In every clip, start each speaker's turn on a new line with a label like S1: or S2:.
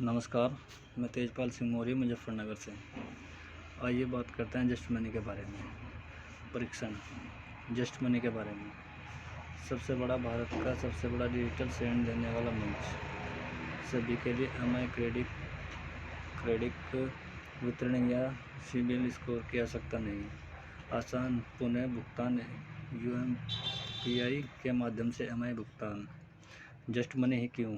S1: नमस्कार, मैं तेजपाल सिंह मौर्य मुजफ्फरनगर से। आइए बात करते हैं जस्ट मनी के बारे में। परीक्षण जस्ट मनी के बारे में। सबसे बड़ा भारत का सबसे बड़ा डिजिटल ऋण देने वाला मंच। सभी के लिए EMI क्रेडिट वितरण या सिबिल स्कोर की आवश्यकता नहीं। आसान पुनः भुगतान UPI के माध्यम से EMI भुगतान। जस्ट मनी ही क्यों?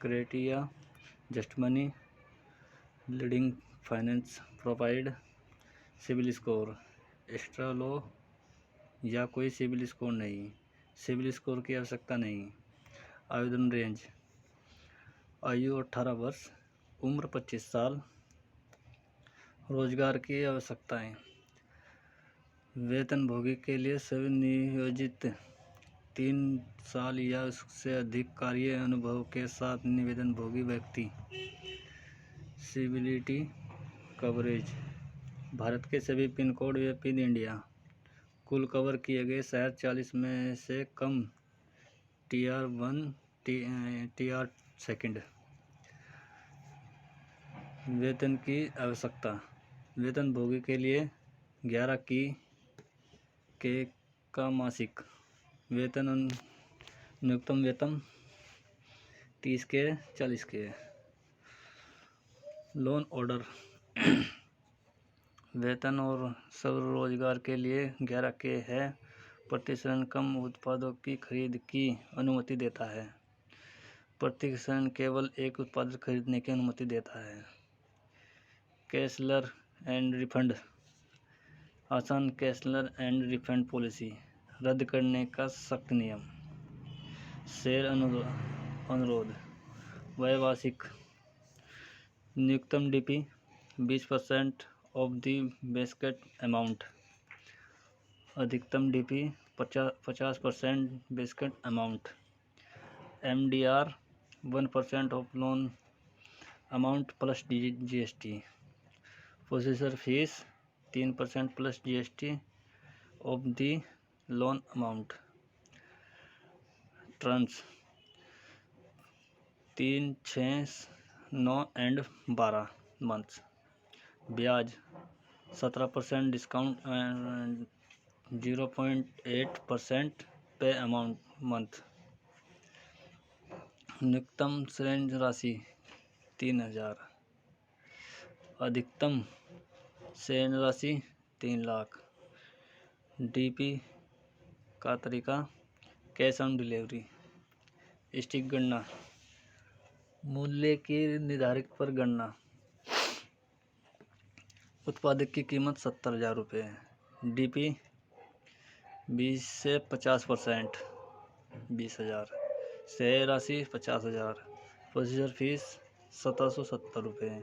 S1: Criteria just money leading finance provide CIBIL score extra low या कोई सिबिल स्कोर नहीं। सिबिल स्कोर की आवश्यकता नहीं। आवेदन रेंज आयु 18 वर्ष, उम्र 25 साल। रोजगार की आवश्यकताएं वेतनभोगी के लिए सभी नियोजित 3 साल या उससे अधिक कार्य अनुभव के साथ निवेदनभोगी व्यक्ति। सिबिलिटी कवरेज भारत के सभी पिन कोड व पिन इंडिया। कुल कवर किए गए शहर 40 में से कम Tier 1 Tier 2। वेतन की आवश्यकता वेतनभोगी के लिए 11 के का मासिक वेतन। न्यूनतम वेतन 30 के 40 के। लोन ऑर्डर वेतन और स्वरोजगार के लिए 11 के है। प्रतिशत कम उत्पादों की खरीद की अनुमति देता है। प्रतिशत केवल एक उत्पाद खरीदने की अनुमति देता है। कैशलर एंड रिफंड आसान कैशलर एंड रिफंड पॉलिसी रद्द करने का सख्त नियम। शेयर अनुरोध वैवार्षिक न्यूनतम DP 20% of the basket amount. अधिकतम DP 50% basket amount. MDR 1% of loan amount plus GST। Processor fees 3% plus GST of the loan amount. Terms 3, 6, 9 and 12 months. ब्याज 17% डिस्काउंट 0.8% पे अमाउंट मंथ। न्यूनतम ऋण राशि 3,000। अधिकतम ऋण राशि 3 लाख। DP का तरीका कैश ऑन डिलीवरी। स्टिक गणना मूल्य की निर्धारित पर गणना। उत्पादक की कीमत 70,000 रुपये। DP 20 से 50% 20,000। शेयर राशि 50,000। प्रोसीजर फीस 1770 रुपये।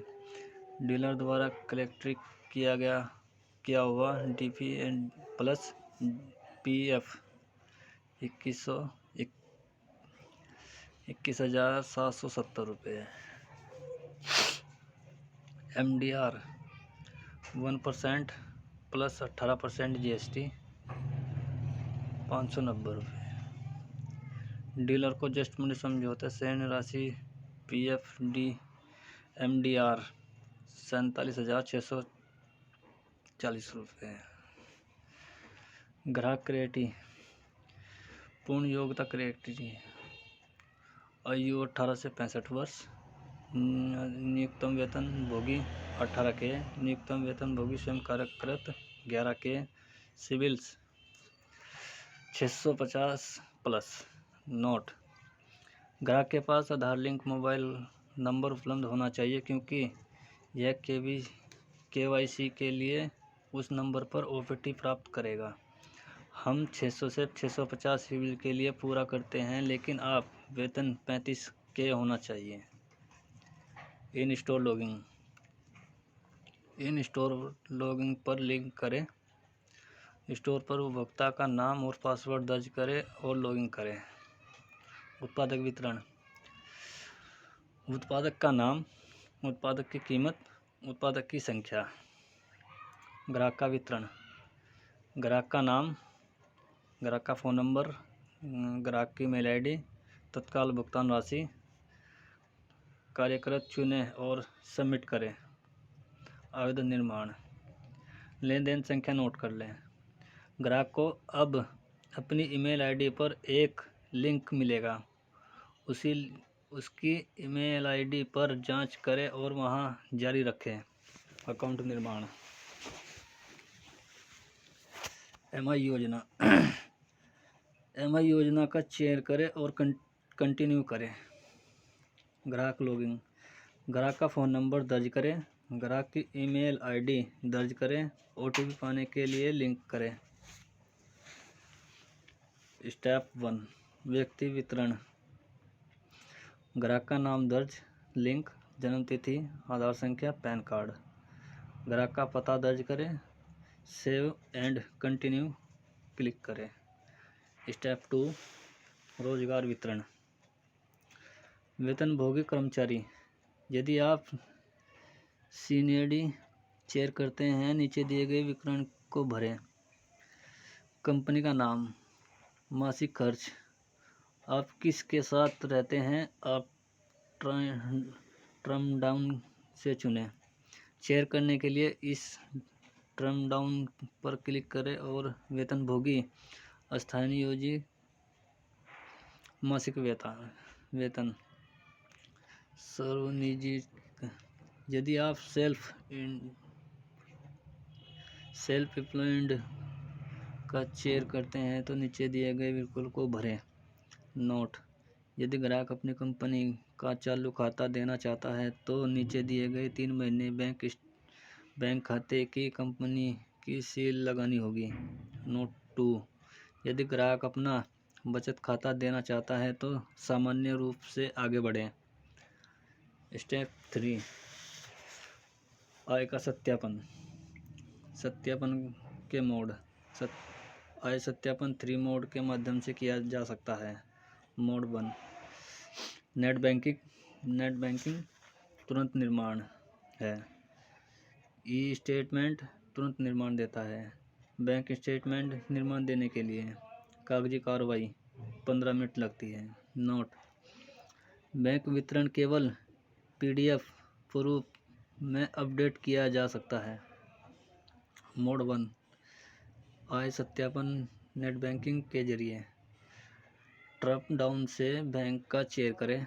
S1: डीलर द्वारा कलेक्ट किया हुआ DP एंड प्लस PF 21,770 रुपये। MDR 1% प्लस 18% GST 590 रुपये। डीलर को जस्ट मनी समझौता ऋण राशि PFD MDR 47,640 रुपये। ग्राहक क्रेडिट पूर्ण योग्यता क्रेडिट आयु 18 से 65 वर्ष। न्यूनतम वेतन भोगी 18 के। न्यूनतम वेतन भोगी स्वयं कार्यरत 11 के। Civils 650 plus. नोट ग्राहक के पास आधार लिंक मोबाइल नंबर उपलब्ध होना चाहिए क्योंकि यह KYC के लिए उस नंबर पर OPT प्राप्त करेगा। हम 600 से 650 सिविल के लिए पूरा करते हैं, लेकिन आप वेतन 35 के होना चाहिए। इन स्टोर लॉगिंग पर लिंक करें। स्टोर पर उपभोक्ता का नाम और पासवर्ड दर्ज करें और लॉगिन करें। उत्पादक वितरण उत्पादक का नाम, उत्पादक की कीमत, उत्पादक की संख्या। ग्राहक का वितरण ग्राहक का नाम, ग्राहक का फ़ोन नंबर, ग्राहक की मेल ID, तत्काल भुगतान राशि, कार्यक्रत चुनें और सबमिट करें। आवेदन निर्माण। लेन देन संख्या नोट कर लें। ग्राहक को अब अपनी ईमेल आईडी पर एक लिंक मिलेगा। उसकी ईमेल आईडी पर जांच करें और वहां जारी रखें। अकाउंट निर्माण। एमआई योजना। एमआई योजना का चयन करें और कंटिन्यू करें। ग्राहक लॉगिन। ग्राहक का फ़ोन नंबर दर्ज करें। ग्राहक की ईमेल आईडी दर्ज करें। ओटीपी पाने के लिए लिंक करें। स्टेप 1 व्यक्ति वितरण। ग्राहक का नाम दर्ज, लिंक, जन्म तिथि, आधार संख्या, पैन कार्ड। ग्राहक का पता दर्ज करें। सेव एंड कंटिन्यू क्लिक करें। स्टेप 2 रोजगार वितरण। वेतनभोगी कर्मचारी। यदि आप सीनियरिटी चेक करते हैं, नीचे दिए गए विवरण को भरें। कंपनी का नाम, मासिक खर्च, आप किसके साथ रहते हैं, आप ट्रम डाउन से चुनें। शेयर करने के लिए इस ट्रम डाउन पर क्लिक करें और वेतनभोगी, स्थानीयोजी, मासिक वेतन, सार्वजनिक। यदि आप सेल्फ एम्प्लॉयड का चयन करते हैं तो नीचे दिए गए विकल्प को भरें। नोट: यदि ग्राहक अपनी कंपनी का चालू खाता देना चाहता है तो नीचे दिए गए 3 महीने बैंक खाते की कंपनी की सील लगानी होगी। नोट 2: यदि ग्राहक अपना बचत खाता देना चाहता है तो सामान्य रूप से आगे बढ़ें। स्टेप 3 आय का सत्यापन। सत्यापन के मोड। आय सत्यापन 3 मोड के माध्यम से किया जा सकता है। मोड 1 नेट बैंकिंग तुरंत निर्माण है। ई स्टेटमेंट तुरंत निर्माण देता है। बैंक स्टेटमेंट निर्माण देने के लिए कागजी कार्रवाई 15 मिनट लगती है। नोट: बैंक वितरण केवल पीडीएफ स्वरूप में अपडेट किया जा सकता है। मोड 1 आय सत्यापन नेट बैंकिंग के जरिए। ड्रॉप डाउन से बैंक का चयन करें।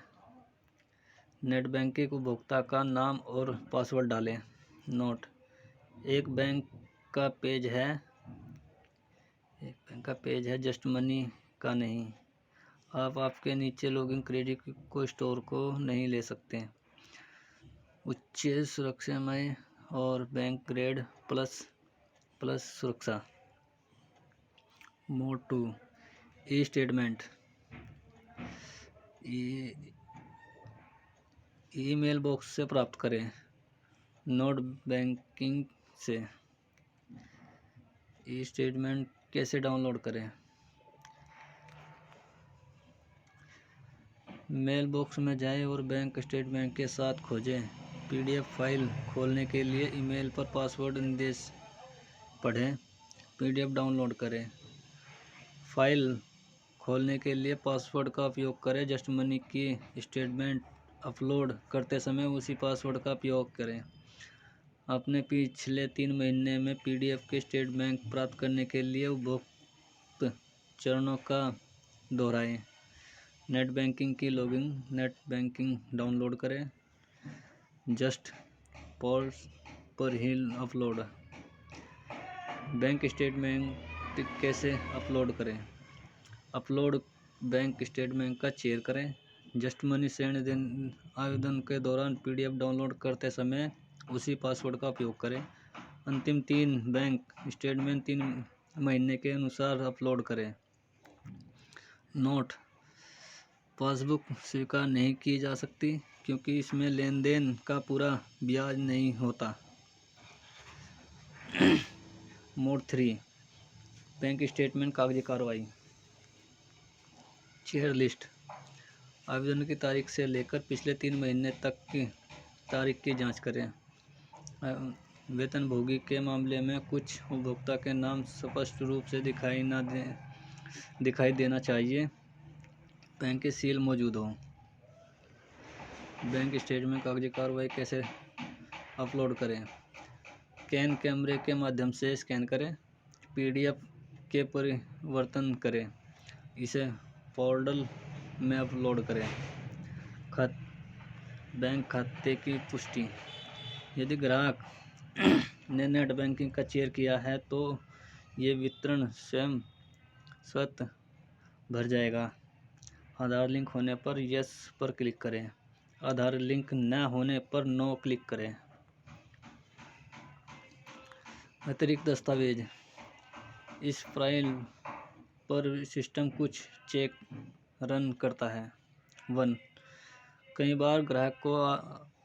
S1: नेट बैंकिंग उपभोक्ता का नाम और पासवर्ड डालें। नोट: एक बैंक का पेज है, जस्ट मनी का नहीं। आप आपके नीचे लॉगिन क्रेडिट को स्टोर को नहीं ले सकते। उच्च सुरक्षामय और बैंक ग्रेड प्लस सुरक्षा। Mode 2 e statement. Email box से प्राप्त करें। नोट बैंकिंग से ई स्टेटमेंट कैसे डाउनलोड करें? मेल बॉक्स में जाएं और बैंक स्टेटमेंट के साथ खोजें। पीडीएफ फाइल खोलने के लिए ईमेल पर पासवर्ड निर्देश पढ़ें। पीडीएफ डाउनलोड करें। फाइल खोलने के लिए पासवर्ड का उपयोग करें। जस्ट मनी की स्टेटमेंट अपलोड करते समय उसी पासवर्ड का उपयोग करें। अपने पिछले 3 महीने में पीडीएफ के स्टेटमेंट प्राप्त करने के लिए उपरोक्त चरणों का दोहराएं। नेट बैंकिंग की लॉगिन। नेट बैंकिंग डाउनलोड करें। जस्ट पॉज पर ही अपलोड। बैंक स्टेटमेंट कैसे अपलोड करें? अपलोड बैंक स्टेटमेंट का चयन करें। जस्ट मनी ऋण आवेदन के दौरान पीडीएफ डाउनलोड करते समय उसी पासवर्ड का उपयोग करें। अंतिम 3 बैंक स्टेटमेंट 3 महीने के अनुसार अपलोड करें। नोट: पासबुक स्वीकार नहीं की जा सकती क्योंकि इसमें लेन देन का पूरा ब्याज नहीं होता। मोड 3 बैंक स्टेटमेंट कागजी कार्रवाई। Chair list. आवेदन की तारीख से लेकर पिछले 3 महीने तक की तारीख की जांच करें। वेतनभोगी के मामले में कुछ उपभोक्ता के नाम स्पष्ट रूप से दिखाई देना चाहिए। बैंक की सील मौजूद हो। बैंक स्टेटमेंट कागजी कार्रवाई कैसे अपलोड करें? कैन कैमरे के माध्यम से स्कैन करें, पीडीएफ के परिवर्तन करें, इसे पोर्टल में अपलोड करें। बैंक खाते की पुष्टि। यदि ग्राहक ने नेट बैंकिंग का चयन किया है तो ये विवरण स्वयं स्वतः भर जाएगा। आधार लिंक होने पर यस पर क्लिक करें, आधार लिंक न होने पर नो क्लिक करें। अतिरिक्त दस्तावेज। इस फाइल पर सिस्टम कुछ चेक रन करता है। 1. कई बार ग्राहक को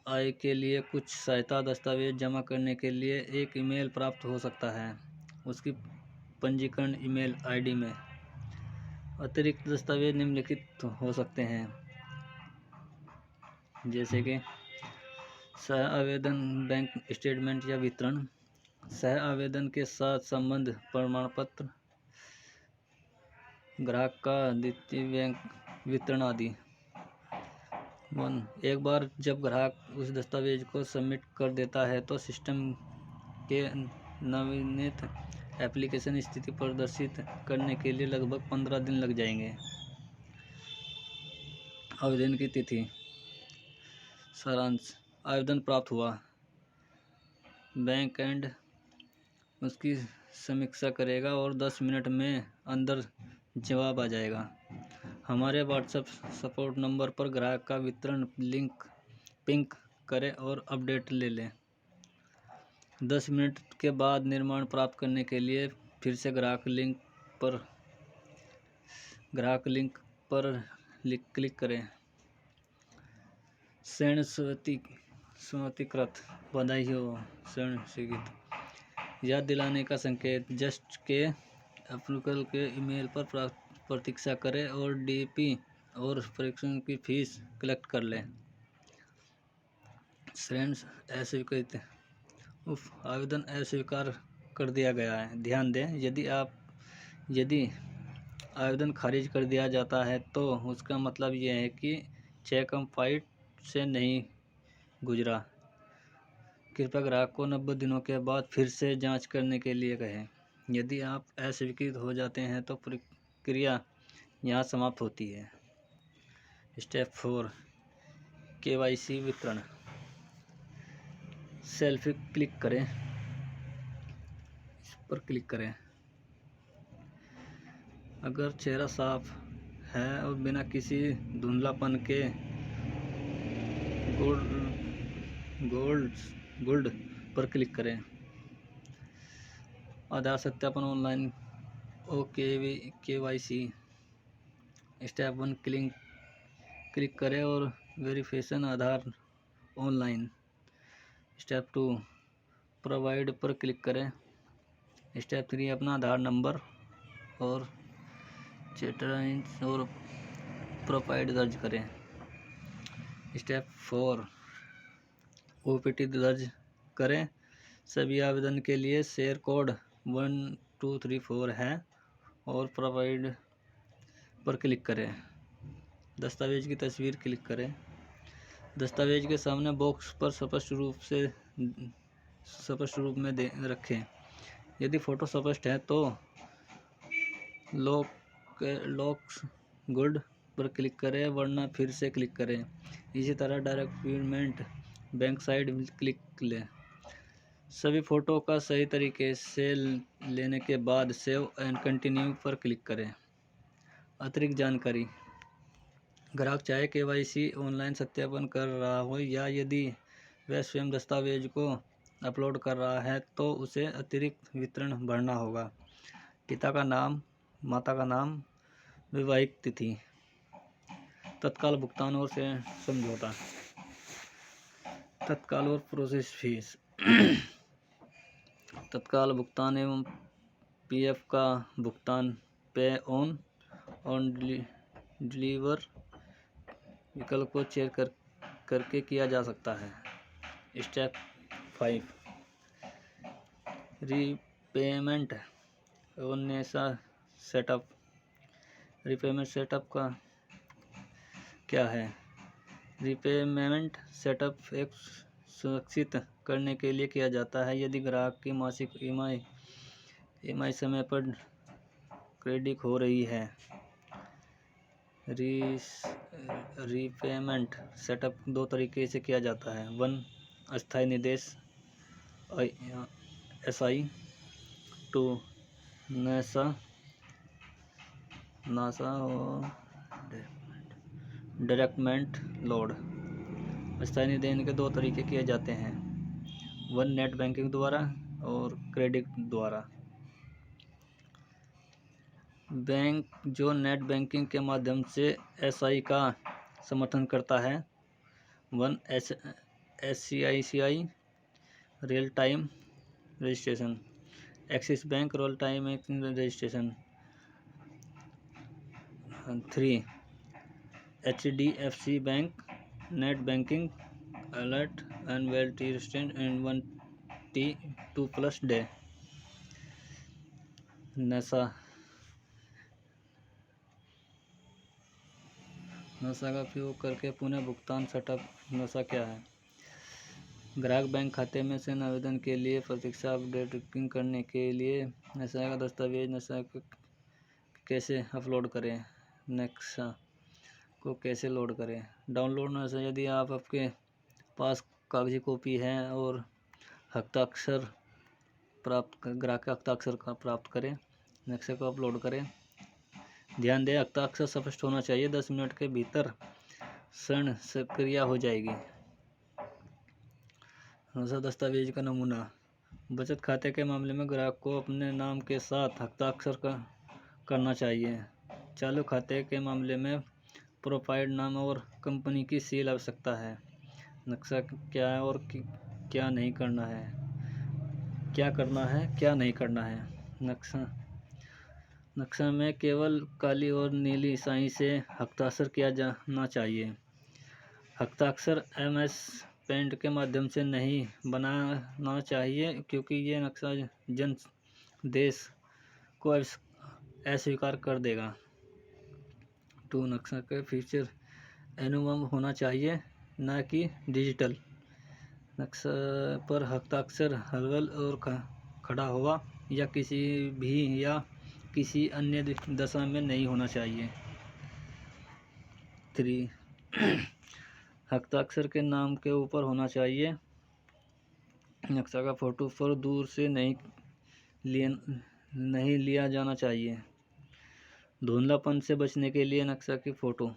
S1: आय के लिए कुछ सहायता दस्तावेज जमा करने के लिए एक ईमेल प्राप्त हो सकता है, उसकी पंजीकरण ईमेल आईडी में। अतिरिक्त दस्तावेज निम्नलिखित हो सकते हैं, जैसे कि सह आवेदन बैंक स्टेटमेंट या वितरण, सह आवेदन के साथ संबंध प्रमाण पत्र, ग्राहक का द्वितीय बैंक वितरण आदि। 1. एक बार जब ग्राहक उस दस्तावेज को सबमिट कर देता है तो सिस्टम के नवीनीकृत एप्लीकेशन स्थिति प्रदर्शित करने के लिए लगभग 15 दिन लग जाएंगे। आवेदन की तिथि। सारांश। आवेदन प्राप्त हुआ, बैंक एंड उसकी समीक्षा करेगा और 10 मिनट में अंदर जवाब आ जाएगा। हमारे व्हाट्सएप सपोर्ट नंबर पर ग्राहक का वितरण लिंक पिंक करें और अपडेट ले लें। 10 मिनट के बाद निर्माण प्राप्त करने के लिए फिर से ग्राहक लिंक पर क्लिक करें। स्वतीकृत। बधाई हो स्वीकृत। याद दिलाने का संकेत। जस्ट के अप्रूवल के ईमेल पर प्रतीक्षा करें और डीपी और परीक्षण की फीस कलेक्ट कर लें। श्रेणी अस्वीकृत। आवेदन अस्वीकार कर दिया गया है। ध्यान दें, यदि आवेदन खारिज कर दिया जाता है तो उसका मतलब यह है कि चेक फाइट से नहीं गुजरा। कृपया ग्राहक को 90 दिनों के बाद फिर से जांच करने के लिए कहें। यदि आप अस्वीकृत हो जाते हैं तो प्रक्रिया यहाँ समाप्त होती है। स्टेप 4 केवाईसी वितरण। सेल्फी क्लिक करें, इस पर क्लिक करें। अगर चेहरा साफ है और बिना किसी धुंधलापन के गोल्ड पर क्लिक करें। आधार सत्यापन ऑनलाइन केवाईसी। स्टेप 1 क्लिक करें और वेरिफिकेशन आधार ऑनलाइन। स्टेप 2 प्रोवाइड पर क्लिक करें। स्टेप 3 अपना आधार नंबर और चेटराइंस और प्रोफाइल दर्ज करें। स्टेप 4 ओपीटी दर्ज करें। सभी आवेदन के लिए शेयर कोड 1234 है और प्रोवाइड पर क्लिक करें। दस्तावेज की तस्वीर क्लिक करें। दस्तावेज के सामने बॉक्स पर स्पष्ट रूप में रखें। यदि फ़ोटो स्पष्ट है तो लॉक्स गुड पर क्लिक करें, वरना फिर से क्लिक करें। इसी तरह direct payment bank side click लें। सभी फ़ोटो का सही तरीके से लेने के बाद सेव एंड कंटिन्यू पर क्लिक करें। अतिरिक्त जानकारी। ग्राहक चाहे केवाईसी ऑनलाइन सत्यापन कर रहा हो या यदि वह स्वयं दस्तावेज को अपलोड कर रहा है तो उसे अतिरिक्त विवरण भरना होगा। पिता का नाम, माता का नाम, वैवाहिक तिथि। तत्काल भुगतान और समझौता। तत्काल और प्रोसेस फीस। तत्काल भुगतान एवं पीएफ का भुगतान पे ऑन डिलीवर विकल्प को चेक करके किया जा सकता है। Step 5 repayment setup. Repayment setup का क्या है? रीपेमेंट सेटअप एक सुरक्षित करने के लिए किया जाता है यदि ग्राहक की मासिक ईएमआई समय पर क्रेडिट हो रही है। रीपेमेंट सेटअप दो तरीके से किया जाता है। 1 अस्थायी निर्देश SI 2 नासा और डायरेक्टमेंट लोड। अस्थायी निर्देश के दो तरीके किए जाते हैं। 1 नेट बैंकिंग द्वारा और क्रेडिट द्वारा। बैंक जो नेट बैंकिंग के माध्यम से SI का समर्थन करता है। 1 SCICI real time registration, Axis bank real time registration. 3 HDFC bank net banking alert and validity रेस्टेंट एंड 1T2+ डे। नशा का उपयोग करके पुनः भुगतान सेटअप। नशा क्या है? ग्राहक बैंक खाते में से आवेदन के लिए प्रतीक्षा अपडेटिंग करने के लिए नशा का दस्तावेज नशा कैसे अपलोड करें। नक्शा को कैसे लोड करें। डाउनलोड नशा यदि आपके पास कागजी कॉपी है और हस्ताक्षर ग्राहक का हस्ताक्षर प्राप्त करें। नक्शे को अपलोड करें। ध्यान दें, हस्ताक्षर स्पष्ट होना चाहिए। 10 मिनट के भीतर क्षण सक्रिय हो जाएगी। दस्तावेज का नमूना। बचत खाते के मामले में ग्राहक को अपने नाम के साथ हस्ताक्षर करना चाहिए। चालू खाते के मामले में प्रोफाइल नाम और कंपनी की सील आवश्यकता है। नक्शा क्या है और क्या नहीं करना है। क्या करना है, क्या नहीं करना है। नक्शा में केवल काली और नीली स्याही से हस्ताक्षर किया जाना चाहिए। हस्ताक्षर MS पेंट के माध्यम से नहीं बनाना चाहिए क्योंकि ये नक्शा जन देश को अस्वीकार कर देगा। 2 नक्शा के फीचर एनालॉग होना चाहिए न कि डिजिटल। नक्शा पर हस्ताक्षर हलवल और खड़ा हुआ या किसी अन्य दशा में नहीं होना चाहिए। 3 हस्ताक्षर के नाम के ऊपर होना चाहिए। नक्शा का फोटो पर दूर से नहीं लिया जाना चाहिए। धुंधलापन से बचने के लिए नक्शा की फोटो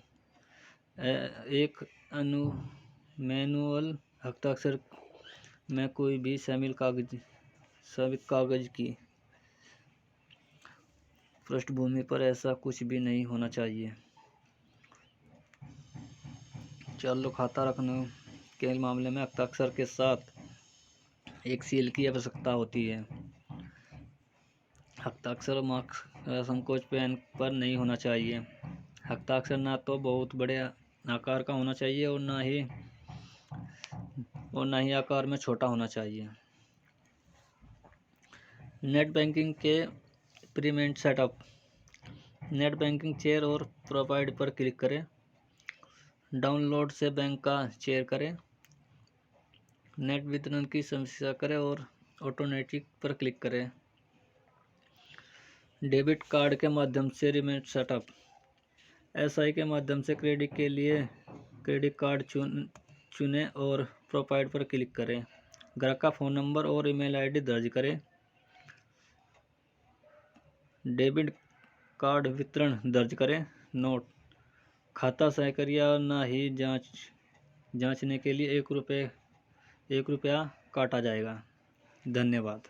S1: एक मैनुअल हस्ताक्षर में कोई भी शामिल कागज की पृष्ठभूमि पर ऐसा कुछ भी नहीं होना चाहिए। चालू खाता रखने के मामले में हस्ताक्षर के साथ एक सील की आवश्यकता होती है। हस्ताक्षर मार्क संकोच पेन पर नहीं होना चाहिए। हस्ताक्षर ना तो बहुत बड़े आकार का होना चाहिए और ना ही आकार में छोटा होना चाहिए। नेट बैंकिंग के payment setup. Net banking chair और प्रोवाइड पर क्लिक करें। डाउनलोड से बैंक का चेयर करें। नेट वितरण की समीक्षा करें और ऑटोमेटिक पर क्लिक करें। डेबिट कार्ड के माध्यम से पेमेंट सेटअप। SI के माध्यम से क्रेडिट के लिए क्रेडिट कार्ड चुनें और प्रोवाइड पर क्लिक करें। ग्राहक का फ़ोन नंबर और ईमेल ID दर्ज करें। डेबिट कार्ड वितरण दर्ज करें। नोट: खाता सक्रिय न ही जांचने के लिए ₹1 काटा जाएगा। धन्यवाद।